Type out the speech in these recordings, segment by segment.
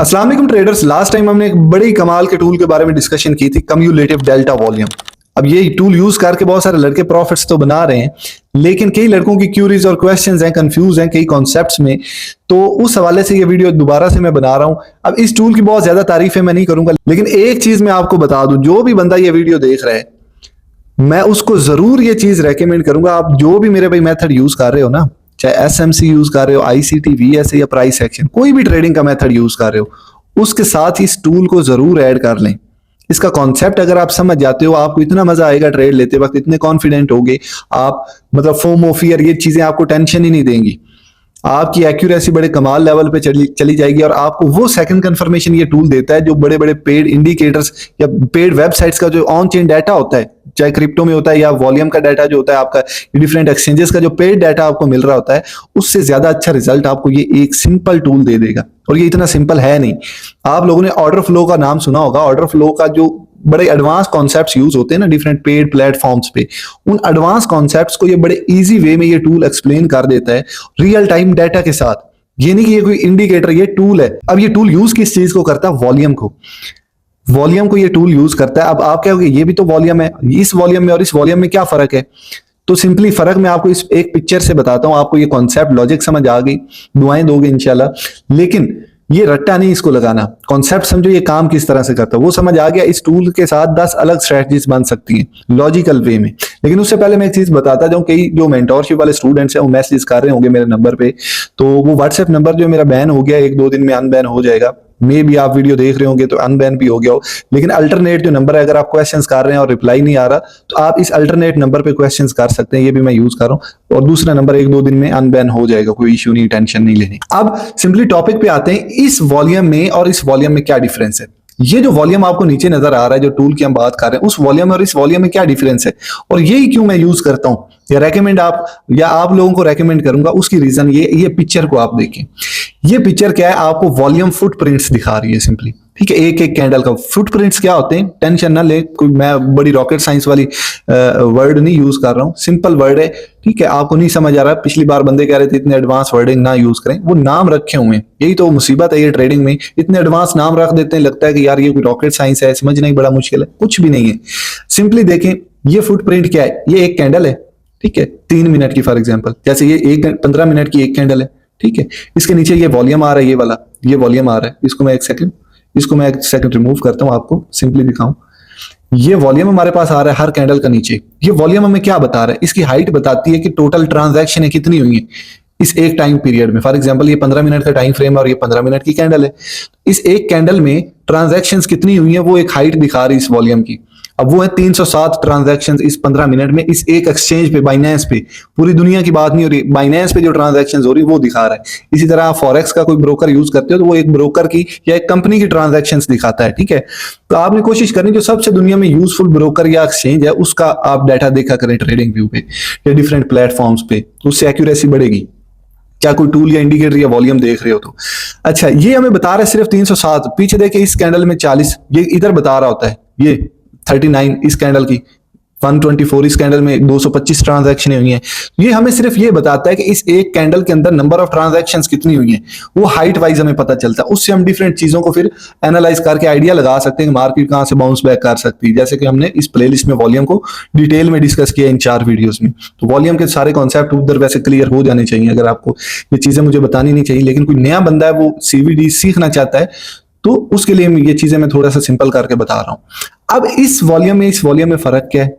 अस्सलाम वालेकुम traders. Last time हमने एक बड़ी कमाल के टूल के बारे में डिस्कशन की थी, कम्युलेटिव डेल्टा वॉल्यूम। अब ये टूल यूज करके बहुत सारे लड़के प्रॉफिट्स तो बना रहे हैं, लेकिन कई लड़कों की क्यूरीज और क्वेश्चंस हैं, कंफ्यूज हैं कई कॉन्सेप्ट्स में। तो उस हवाले से ये वीडियो दोबारा से मैं बना रहा हूं। अब इस टूल की बहुत ज्यादा तारीफें मैं नहीं करूंगा, लेकिन एक चीज मैं आपको बता दूं, जो भी बंदा ये वीडियो देख रहा है, मैं उसको जरूर ये चीज रेकमेंड करूंगा। आप जो भी मेरे भाई मेथड यूज कर रहे हो ना, चाहे एसएमसी यूज कर रहे हो, आईसीटी, वीएसए या प्राइस एक्शन, कोई भी ट्रेडिंग का मेथड यूज कर रहे हो, उसके साथ इस टूल को जरूर ऐड कर लें। इसका कॉन्सेप्ट अगर आप समझ जाते हो, आपको इतना मजा आएगा ट्रेड लेते वक्त, इतने कॉन्फिडेंट होगे आप, मतलब फोमो, फियर, ये चीजें आपको टेंशन ही नहीं देंगी। आपकी एक्यूरेसी बड़े कमाल लेवल पे चली जाएगी, और आपको वो सेकंड कंफर्मेशन ये टूल देता है जो बड़े बड़े पेड इंडिकेटर्स या पेड वेबसाइट्स का जो ऑन चेन डाटा होता है, चाहे क्रिप्टो में होता है या वॉल्यूम का डाटा जो होता है आपका, डिफरेंट एक्सचेंजेस का जो पेड डाटा आपको मिल रहा होता है, उससे ज्यादा अच्छा रिजल्ट आपको ये एक सिंपल टूल दे देगा। और ये इतना सिंपल है नहीं। आप लोगों ने ऑर्डर फ्लो का नाम सुना होगा। ऑर्डर फ्लो का जो बड़े एडवांस कॉन्सेप्ट्स यूज होते हैं ना डिफरेंट पेड प्लेटफॉर्म्स पे, उन एडवांस कॉन्सेप्ट्स को ये बड़े इजी वे में ये टूल एक्सप्लेन कर देता है, रियल टाइम डाटा के साथ। ये नहीं कि ये कोई इंडिकेटर, ये टूल है। अब ये टूल यूज किस चीज को करता है? वॉल्यूम को। वॉल्यूम को ये टूल यूज करता है। अब आप कहोगे ये भी तो वॉल्यूम है, इस वॉल्यूम में और इस वॉल्यूम में क्या फर्क है? तो सिंपली फर्क मैं आपको इस एक पिक्चर से बताता हूं, आपको ये कॉन्सेप्ट लॉजिक समझ आ गई, दुआएं दोगे इंशाल्लाह। लेकिन ये रट्टा नहीं इसको लगाना, कॉन्सेप्ट समझो ये काम किस तरह से करता है, वो समझ आ गया। इस टूल के साथ 10 अलग स्ट्रेटजीज बन सकती हैं लॉजिकल वे में। लेकिन उससे पहले मैं एक चीज बताता जाऊं, कई जो मेंटोरशिप वाले स्टूडेंट्स हैं वो मैसेज कर रहे होंगे मेरे नंबर पे, तो वो व्हाट्सएप नंबर जो मेरा बैन हो गया, 1-2 दिन में अनबैन हो जाएगा। मे भी आप वीडियो देख रहे होंगे तो अनबैन भी हो गया हो, लेकिन अल्टरनेट जो नंबर है, अगर आप क्वेश्चंस कर रहे हैं और रिप्लाई नहीं आ रहा, तो आप इस अल्टरनेट नंबर पे क्वेश्चंस कर सकते हैं। ये भी मैं यूज कर रहा हूँ, और दूसरा नंबर 1-2 दिन में अनबैन हो जाएगा, कोई इश्यू नहीं, टेंशन नहीं लेनी। अब सिंपली टॉपिक पे आते हैं, इस वॉल्यूम में और इस वॉल्यूम में क्या डिफरेंस है। ये जो वॉल्यूम आपको नीचे नजर आ रहा है, जो टूल की हम बात कर रहे हैं, उस वॉल्यूम और इस वॉल्यूम में क्या डिफरेंस है, और यही क्यों मैं यूज करता हूं या रेकमेंड आप लोगों को रेकमेंड करूंगा, उसकी रीजन ये पिक्चर को आप देखें। ये पिक्चर क्या है? आपको वॉल्यूम फुटप्रिंट्स दिखा रही है सिंपली, ठीक है। एक एक कैंडल का फुटप्रिंट्स क्या होते हैं, टेंशन ना ले, कोई मैं बड़ी रॉकेट साइंस वाली वर्ड नहीं यूज कर रहा हूँ, सिंपल वर्ड है, ठीक है। आपको नहीं समझ आ रहा, पिछली बार बंदे कह रहे थे इतने एडवांस वर्डिंग ना यूज करें, वो नाम रखे हुए हैं। यही तो मुसीबत है ये ट्रेडिंग में, इतने एडवांस नाम रख देते हैं, लगता है कि यार ये कोई रॉकेट साइंस है, समझना ही बड़ा मुश्किल है। कुछ भी नहीं है। सिंपली देखें, ये फुटप्रिंट क्या है? ये एक कैंडल है, ठीक है, 3 मिनट की फॉर एग्जाम्पल। जैसे ये 15 मिनट की एक कैंडल है, ठीक है। इसके नीचे ये वॉल्यूम आ रहा है, ये वाला ये वॉल्यूम आ रहा है। इसको मैं एक सेकंड रिमूव करता हूं, आपको सिंपली दिखाऊं। ये वॉल्यूम हमारे पास आ रहा है हर कैंडल का नीचे। ये वॉल्यूम हमें क्या बता रहा है? इसकी हाइट बताती है कि टोटल ट्रांजैक्शन कितनी हुई है इस एक टाइम पीरियड में। फॉर एग्जांपल ये 15 मिनट का टाइम फ्रेम है और ये 15 मिनट की कैंडल है। इस एक कैंडल में ट्रांजैक्शंस कितनी हुई है, वो एक हाइट दिखा रही है इस वॉल्यूम की। अब वो है 307 ट्रांजैक्शंस इस 15 मिनट में, इस एक एक्सचेंज पे, बाइनेंस पे। पूरी दुनिया की बात नहीं हो रही, बाइनेंस पे जो ट्रांजैक्शंस हो रही वो दिखा रहा है। इसी तरह आप फॉरेक्स का कोई ब्रोकर यूज करते हो तो वो एक ब्रोकर की या एक कंपनी की ट्रांजैक्शंस दिखाता है, ठीक है। तो आपने कोशिश करनी जो सबसे दुनिया में यूजफुल ब्रोकर या एक्सचेंज है उसका आप डाटा देखा करें ट्रेडिंग व्यू पे या डिफरेंट प्लेटफॉर्म्स पे, उससे एक्यूरेसी बढ़ेगी। क्या कोई टूल या इंडिकेटर या वॉल्यूम देख रहे हो तो। अच्छा, ये हमें बता रहा है सिर्फ 307, पीछे देखे इस कैंडल में 40, ये इधर बता रहा होता है, ये 39 इस कैंडल की, 124 इस कैंडल में 225 ट्रांजैक्शन हुई हैं। ये हमें सिर्फ ये बताता है कि इस एक कैंडल के अंदर नंबर ऑफ ट्रांजैक्शंस कितनी हुई हैं, वो हाइट वाइज हमें पता चलता है। उससे हम डिफरेंट चीजों को फिर एनालाइज करके आइडिया लगा सकते हैं कि मार्केट कहां से बाउंस बैक कर सकती है। जैसे कि हमने इस प्लेलिस्ट में वॉल्यूम को डिटेल में डिस्कस किया इन 4 वीडियोस में। तो वॉल्यूम के सारे कॉन्सेप्ट उधर वैसे क्लियर हो जाने चाहिए, अगर आपको ये चीजें मुझे बतानी नहीं चाहिए। लेकिन कोई नया बंदा है वो सीवीडी सीखना चाहता है, तो उसके लिए ये चीजें मैं थोड़ा सा सिंपल करके बता रहा हूं। अब इस वॉल्यूम में फर्क क्या है,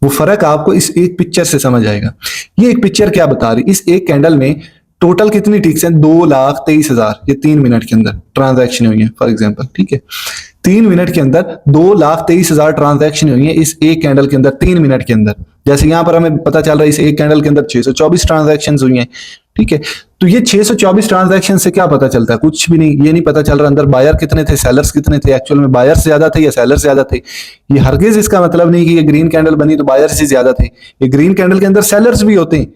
वो फर्क आपको इस एक पिक्चर से समझ आएगा। ये एक पिक्चर क्या बता रही, इस एक कैंडल में टोटल कितनी टिक्स हैं? 2,23,000 ये 3 मिनट के अंदर ट्रांजैक्शन हुई है फॉर एग्जांपल, ठीक है। 3 मिनट के अंदर 2,23,000 ट्रांजैक्शन हुई है इस एक कैंडल के अंदर, 3 मिनट के अंदर। जैसे यहां पर हमें पता चल रहा है इस एक कैंडल के अंदर 624 ट्रांजैक्शन हुई हैं, ठीक है। तो ये 624 ट्रांजैक्शन से क्या पता चलता है? कुछ भी नहीं। ये नहीं पता चल रहा अंदर बायर कितने थे, सेलर्स कितने थे, एक्चुअल में बायर्स ज्यादा थे या सेलर्स ज्यादा थे। ये हरगिज इसका मतलब नहीं कि ये ग्रीन कैंडल बनी तो बायर्स ही ज्यादा थे। ये ग्रीन कैंडल के अंदर सेलर्स भी होते हैं।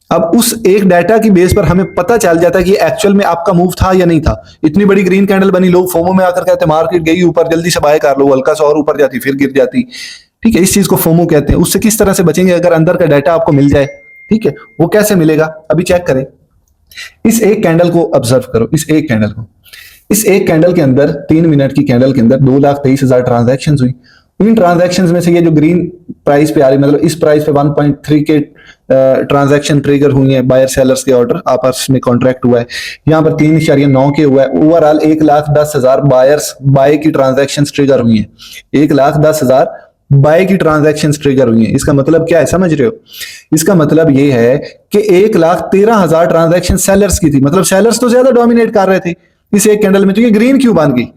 अब उस एक डाटा की बेस पर हमें पता चल जाता है कि एक्चुअल में आपका मूव था या नहीं था। इतनी बड़ी ग्रीन कैंडल बनी, लोग फोमो में आकर कहते हैं मार्केट गई ऊपर, जल्दी से बाय कर लो, हल्का सा और ऊपर जाती फिर गिर जाती, ठीक है। इस चीज को फोमो कहते हैं। उससे किस तरह से बचेंगे? अगर अंदर का डाटा आपको मिल जाए, ठीक है। वो कैसे मिलेगा? अभी चेक करें, इस एक कैंडल को ऑब्जर्व करो, इस एक कैंडल को। इस एक कैंडल के अंदर 3 मिनट की कैंडल के अंदर 2,23,000 ट्रांजैक्शन हुई। इन ट्रांजैक्शंस में से ये जो ग्रीन प्राइस पे आ रही, मतलब इस प्राइस पे 1.3 के ट्रांजैक्शन ट्रिगर हुई है, बायर सेलर्स के ऑर्डर आपस में कॉन्ट्रैक्ट हुआ है। यहाँ पर 3.9 के हुआ है। ओवरऑल 1,10,000 बायर्स बाय की ट्रांजैक्शन ट्रिगर हुई है। 1,10,000 बाय की ट्रांजैक्शन ट्रिगर हुई है। इसका मतलब क्या है, समझ रहे हो? इसका मतलब ये है कि 1,13,000 ट्रांजैक्शन सेलर्स की थी, मतलब सेलर्स तो ज्यादा डोमिनेट कर रहे थे इस एक कैंडल में। तो ये ग्रीन क्यों बन गई?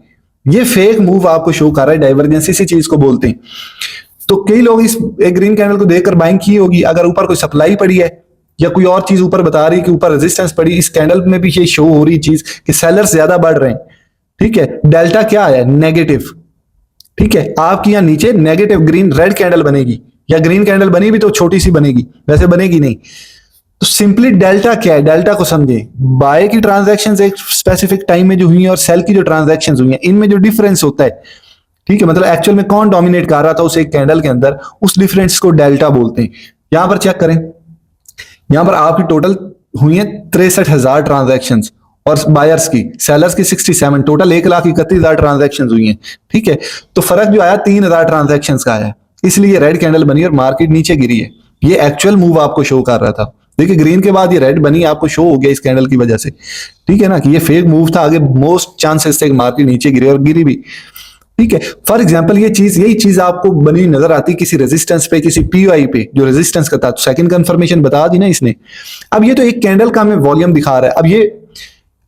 ये फेक मूव आपको शो कर रहा है, डाइवर्जेंस इसी चीज को बोलते हैं। तो कई लोग इस एक ग्रीन कैंडल को देखकर बाइंग की होगी। अगर ऊपर कोई सप्लाई पड़ी है या कोई और चीज ऊपर बता रही है कि ऊपर रेजिस्टेंस पड़ी, इस कैंडल में भी ये शो हो रही चीज कि सेलर्स ज्यादा बढ़ रहे हैं। ठीक है, डेल्टा क्या आया? नेगेटिव। ठीक है, आपकी यहां नीचे नेगेटिव ग्रीन रेड कैंडल बनेगी, या ग्रीन कैंडल बनी भी तो छोटी सी बनेगी, वैसे बनेगी नहीं। तो सिंपली डेल्टा क्या है, डेल्टा को समझे। बाय की ट्रांजैक्शंस एक स्पेसिफिक टाइम में जो हुई है और सेल की जो ट्रांजैक्शंस हुई है, इनमें जो डिफरेंस होता है, ठीक है, मतलब एक्चुअल में कौन डोमिनेट कर रहा था उस एक कैंडल के अंदर, उस डिफरेंस को डेल्टा बोलते हैं। यहां पर चेक करें, यहां पर आपकी टोटल हुई है 63,000 ट्रांजैक्शन, और बायर्स की, सेलर्स की 67, टोटल 1,31,000 ट्रांजैक्शन हुई है। ठीक है, तो फर्क जो आया 3,000 ट्रांजैक्शन का आया, इसलिए रेड कैंडल बनी और मार्केट नीचे गिरी है। ये एक्चुअल मूव आपको शो कर रहा था। देखिए ग्रीन के बाद ये रेड बनी, आपको शो हो गया इस कैंडल की वजह से। ठीक है ना, कि ये फेक मूव था, आगे मोस्ट चांसेस थे मार्केट नीचे गिरे, और गिरी भी। ठीक है, फॉर एग्जांपल ये चीज, यही चीज आपको बनी नजर आती किसी रेजिस्टेंस पे, किसी पीओआई पे जो रेजिस्टेंस का था, तो सेकंड कंफर्मेशन बता दी ना इसने। अब ये तो एक कैंडल का हमें वॉल्यूम दिखा रहा है। अब ये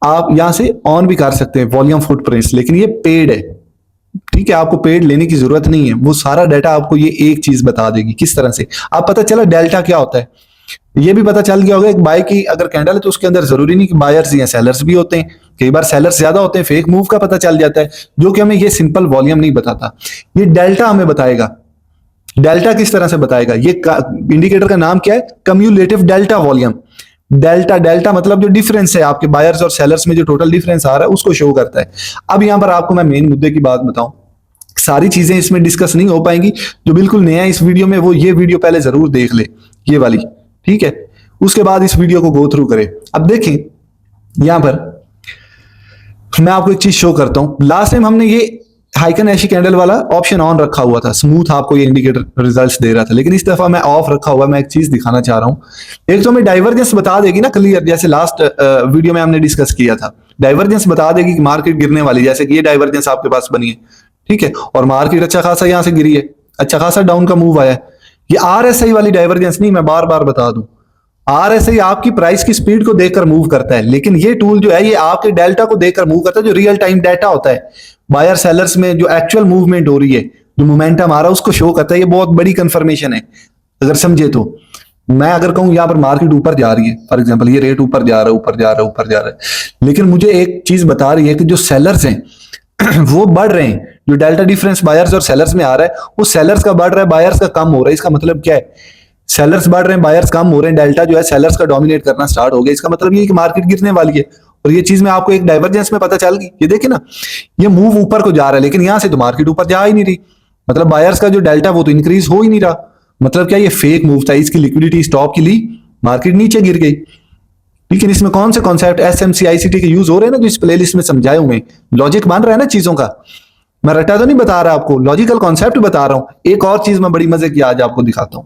आप यहां से ऑन भी कर सकते हैं वॉल्यूम फुटप्रिंट्स, लेकिन ये पेड है। ठीक है, आपको पेड लेने की जरूरत नहीं है, वो सारा डाटा आपको ये एक चीज बता देगी। किस तरह से आप, पता चला डेल्टा क्या होता है, ये भी पता चल गया होगा। एक बाय की अगर कैंडल है तो उसके अंदर जरूरी नहीं कि बायर्स या सेलर्स भी होते हैं, कई बार सेलर्स ज्यादा होते हैं, फेक मूव का पता चल जाता है, जो कि हमें ये सिंपल वॉल्यूम नहीं बताता। ये डेल्टा हमें बताएगा। डेल्टा किस तरह से बताएगा? ये इंडिकेटर का नाम क्या है? Cumulative delta volume. Delta, delta मतलब जो डिफरेंस है आपके बायर्स और सेलर्स में, जो टोटल डिफरेंस आ रहा है उसको शो करता है। अब यहां पर आपको मैं मेन मुद्दे की बात बताऊं, सारी चीजें इसमें डिस्कस नहीं हो पाएंगी। जो बिल्कुल नया है इस वीडियो में, वो ये वीडियो पहले जरूर देख ले, ये वाली। ठीक है, उसके बाद इस वीडियो को गो थ्रू करें। अब देखें, यहां पर मैं आपको एक चीज शो करता हूं। लास्ट टाइम हमने ये हाइकन एशी कैंडल वाला ऑप्शन ऑन रखा हुआ था, स्मूथ आपको ये इंडिकेटर रिजल्ट्स दे रहा था, लेकिन इस दफा मैं ऑफ रखा हुआ। मैं एक चीज दिखाना चाह रहा हूं। एक तो हमें डाइवर्जेंस बता देगी ना क्लियर, जैसे लास्ट वीडियो में हमने डिस्कस किया था। डाइवर्जेंस बता देगी कि मार्केट गिरने वाली, जैसे कि ये डाइवर्जेंस आपके पास बनी है। ठीक है, और मार्केट अच्छा खासा यहां से गिरी है, अच्छा खासा डाउन का मूव आया है। ये आरएसआई वाली डाइवर्जेंस नहीं, मैं बार बार बता दूं। आरएसआई आपकी प्राइस की स्पीड को देखकर मूव करता है, लेकिन ये टूल जो है ये आपके डेल्टा को देखकर मूव करता है, जो रियल टाइम डेटा होता है बायर सेलर्स में, जो एक्चुअल मूवमेंट हो रही है, जो मोमेंटम आ रहा है उसको शो करता है। ये बहुत बड़ी कंफर्मेशन है अगर समझे तो। मैं अगर कहूं यहां पर मार्केट ऊपर जा रही है, फॉर एग्जांपल ये रेट ऊपर जा रहा है, ऊपर जा रहा है, ऊपर जा रहा है, लेकिन मुझे एक चीज बता रही है कि जो सेलर्स हैं वो बढ़ रहे हैं। जो डेल्टा डिफरेंस बायर्स और सेलर्स में आ रहा है, वो सेलर्स का बढ़ रहा है, बायर्स का कम हो रहा है। इसका मतलब क्या है? सेलर्स बढ़ रहे हैं, बायर्स कम हो रहे हैं, डेल्टा जो है सेलर्स का डोमिनेट करना स्टार्ट हो गया। इसका मतलब ये कि मार्केट गिरने वाली है, और ये चीज में आपको एक डाइवर्जेंस में पता चल गई। ये देखिए ना, ये मूव ऊपर को जा रहा है, लेकिन यहां से तो मार्केट ऊपर जा ही नहीं रही। मतलब बायर्स का जो डेल्टा वो तो इंक्रीज हो ही नहीं रहा। मतलब क्या? ये फेक मूव था, इसकी लिक्विडिटी स्टॉप के लिए मार्केट नीचे गिर गई। लेकिन इसमें कौन से कॉन्सेप्ट एसएमसी आईसीटी के यूज हो रहे हैं ना, जो इस प्लेलिस्ट में समझाए हुए, लॉजिक बन रहा है ना चीजों का। मैं रटा तो नहीं बता रहा आपको, लॉजिकल कॉन्सेप्ट बता रहा हूं। एक और चीज मैं बड़ी मजे की आज आपको दिखाता हूं।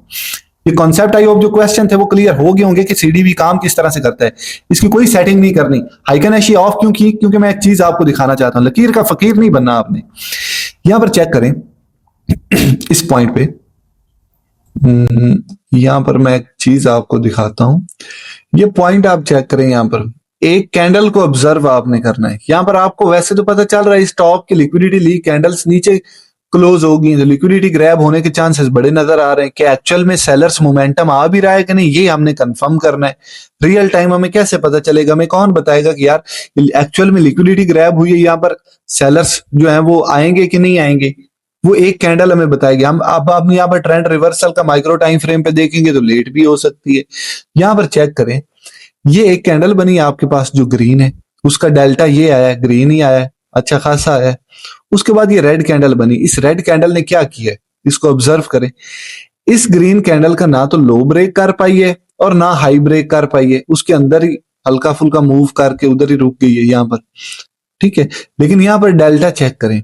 ये कॉन्सेप्ट आई होप जो क्वेश्चन थे वो क्लियर हो गए होंगे कि सीडीबी काम किस तरह से करता है। इसकी कोई सेटिंग नहीं करनी। हाइकन एशी ऑफ क्यों की? क्योंकि मैं एक चीज आपको दिखाना चाहता हूं, लकीर का फकीर नहीं बनना आपने। यहां पर चेक करें इस पॉइंट पे, यहां पर मैं एक चीज आपको दिखाता हूं। ये पॉइंट आप चेक करें, यहां पर एक कैंडल को ऑब्जर्व आपने करना है। यहां पर आपको वैसे तो पता चल रहा है स्टॉक की लिक्विडिटी ली, कैंडल्स नीचे क्लोज होगी, तो लिक्विडिटी ग्रैब होने के चांसेस बड़े नजर आ रहे हैं। कि एक्चुअल में सेलर्स मोमेंटम आ भी रहा है कि नहीं, ये हमने कंफर्म करना है। रियल टाइम हमें कैसे पता चलेगा? हमें कौन बताएगा कि यार एक्चुअल में लिक्विडिटी ग्रैब हुई है, यहाँ पर सेलर्स जो है वो आएंगे कि नहीं आएंगे? वो एक कैंडल हमें बताएगी। हम अब यहाँ पर ट्रेंड रिवर्सल का माइक्रो टाइम फ्रेम पे देखेंगे तो लेट भी हो सकती है। यहाँ पर चेक करें, ये एक कैंडल बनी आपके पास जो ग्रीन है, उसका डेल्टा ये आया है, ग्रीन ही आया है, अच्छा खासा आया है। उसके बाद ये रेड कैंडल बनी। इस रेड कैंडल ने क्या किया है, इसको ऑब्जर्व करें। इस ग्रीन कैंडल का ना तो लो ब्रेक कर पाई है और ना हाई ब्रेक कर पाई है, उसके अंदर ही हल्का फुल्का मूव करके उधर ही रुक गई है यहाँ पर। ठीक है, लेकिन यहां पर डेल्टा चेक करें,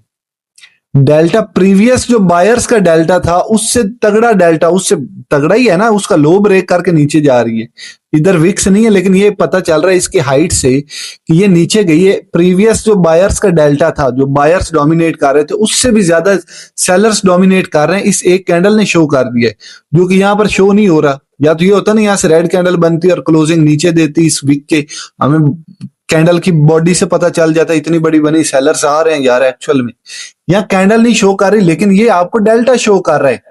डेल्टा प्रीवियस जो बायर्स का डेल्टा था उससे तगड़ा डेल्टा, उससे तगड़ा ही है ना, उसका लो ब्रेक करके नीचे जा रही है। इधर विक्स नहीं है, लेकिन ये पता चल रहा है इसकी हाइट से कि ये नीचे गई है। प्रीवियस जो बायर्स का डेल्टा था, जो बायर्स डोमिनेट कर रहे थे, उससे भी ज्यादा सेलर्स डोमिनेट कर रहे हैं, इस एक कैंडल ने शो कर दिया है, जो कि यहाँ पर शो नहीं हो रहा। या तो ये होता ना, यहाँ से रेड कैंडल बनती और क्लोजिंग नीचे देती इस वीक के, हमें कैंडल की बॉडी से पता चल जाता है इतनी बड़ी बनी, सेलर्स आ रहे हैं यार एक्चुअल में। यहाँ कैंडल नहीं शो कर रही, लेकिन ये आपको डेल्टा शो कर रहा है,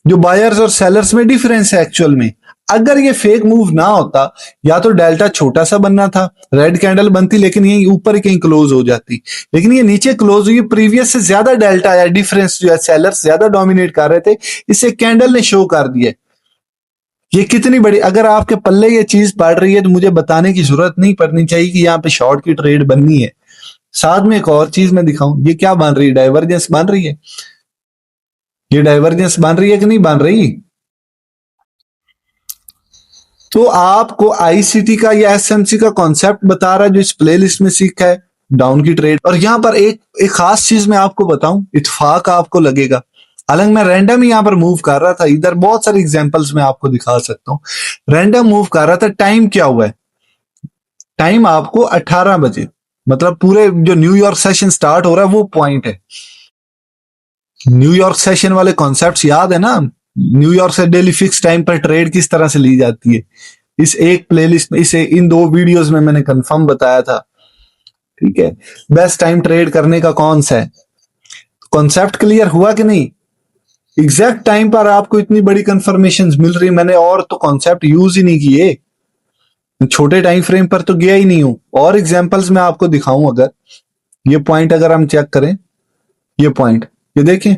जो बायर्स और सेलर्स में डिफरेंस है एक्चुअल में। अगर ये फेक मूव ना होता, या तो डेल्टा छोटा सा बनना था, रेड कैंडल बनती, लेकिन ये ऊपर ही कहीं क्लोज हो जाती, लेकिन ये नीचे क्लोज हुई, प्रीवियस से ज्यादा डेल्टा आया, डिफरेंस जो है, सेलर्स ज्यादा डोमिनेट कर रहे थे, इसे कैंडल ने शो कर दिया। ये कितनी बड़ी, अगर आपके पल्ले ये चीज पड़ रही है तो मुझे बताने की जरूरत नहीं पड़नी चाहिए कि यहाँ पे शॉर्ट की ट्रेड बननी है। साथ में एक और चीज मैं दिखाऊं, ये क्या बन रही है, डाइवर्जेंस बन रही है। ये डाइवर्जेंस बन रही है कि नहीं बन रही? तो आपको आईसीटी का या एसएमसी का कॉन्सेप्ट बता रहा है जो इस प्लेलिस्ट में सीखा है, डाउन की ट्रेड। और यहां पर एक एक खास चीज मैं आपको बताऊं, इत्फाक आपको लगेगा, हालांकि मैं रैंडम ही यहां पर मूव कर रहा था, इधर बहुत सारे एग्जांपल्स मैं आपको दिखा सकता हूं। रैंडम मूव कर रहा था, टाइम क्या हुआ है, टाइम आपको 18 बजे, मतलब पूरे जो न्यूयॉर्क सेशन स्टार्ट हो रहा है वो पॉइंट है। न्यूयॉर्क सेशन वाले कॉन्सेप्ट्स याद है ना, न्यूयॉर्क से डेली फिक्स टाइम पर ट्रेड किस तरह से ली जाती है, इस एक प्लेलिस्ट में, इसे इन दो वीडियोस में मैंने कंफर्म बताया था। ठीक है, बेस्ट टाइम ट्रेड करने का कौन सा है, कॉन्सेप्ट क्लियर हुआ कि नहीं? एग्जैक्ट टाइम पर आपको इतनी बड़ी कंफर्मेशन मिल रही, मैंने और तो कॉन्सेप्ट यूज ही नहीं किए, छोटे टाइम फ्रेम पर तो गया ही नहीं हूं। और एग्जांपल्स मैं आपको दिखाऊं, अगर ये पॉइंट अगर हम चेक करें, ये पॉइंट, ये देखें,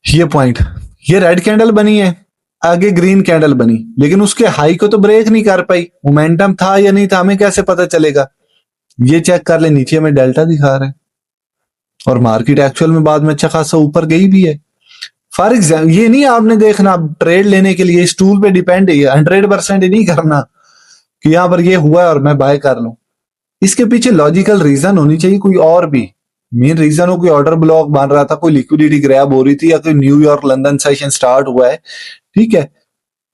ये पॉइंट, ये रेड कैंडल बनी है, आगे ग्रीन कैंडल बनी, लेकिन उसके हाई को तो ब्रेक नहीं कर पाई। मोमेंटम था या नहीं था हमें कैसे पता चलेगा? ये चेक कर ले, नीचे में डेल्टा दिखा रहा है, और मार्केट एक्चुअल में बाद में अच्छा खासा ऊपर गई भी है। फॉर एग्जाम्पल, ये नहीं आपने देखना ट्रेड लेने के लिए इस टूल पे डिपेंड है, 100% ही नहीं करना कि यहां पर ये हुआ है और मैं बाय कर लूं। इसके पीछे लॉजिकल रीजन होनी चाहिए, कोई और भी मेन रीजन हो, कोई ऑर्डर ब्लॉक बन रहा था, कोई लिक्विडिटी ग्रैब हो रही थी, या कोई न्यूयॉर्क लंदन सेशन स्टार्ट हुआ है, ठीक है,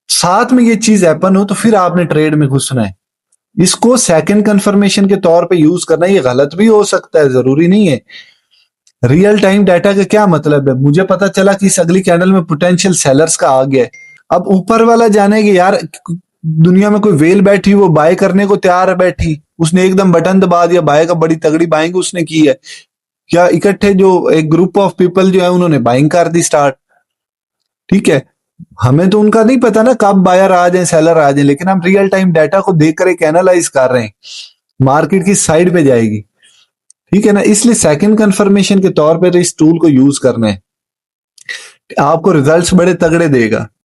साथ में ये चीज हैपन हो, तो फिर आपने ट्रेड में घुसना है। इसको सेकंड कंफर्मेशन के तौर पे यूज करना, ये गलत भी हो सकता है, जरूरी नहीं है। रियल टाइम डाटा का क्या मतलब है, मुझे पता चला कि इस अगली कैंडल में पोटेंशियल सेलर्स का आ गया है, अब ऊपर वाला जाने कि यार दुनिया में कोई वेल बैठी, वो बाय करने को तैयार है बैठी, उसने एकदम बटन दबा दिया बाय का, बड़ी तगड़ी बाइंग उसने की है, या इकट्ठे जो एक ग्रुप ऑफ पीपल जो है उन्होंने बाइंग कर दी स्टार्ट। ठीक है, हमें तो उनका नहीं पता ना कब बायर आ जाए सेलर आ जाए, लेकिन हम रियल टाइम डाटा को देखकर एक एनालाइज कर रहे हैं, मार्केट की साइड पे जाएगी। ठीक है ना, इसलिए सेकंड कंफर्मेशन के तौर पर इस टूल को यूज करना है, आपको रिजल्ट्स बड़े तगड़े देगा।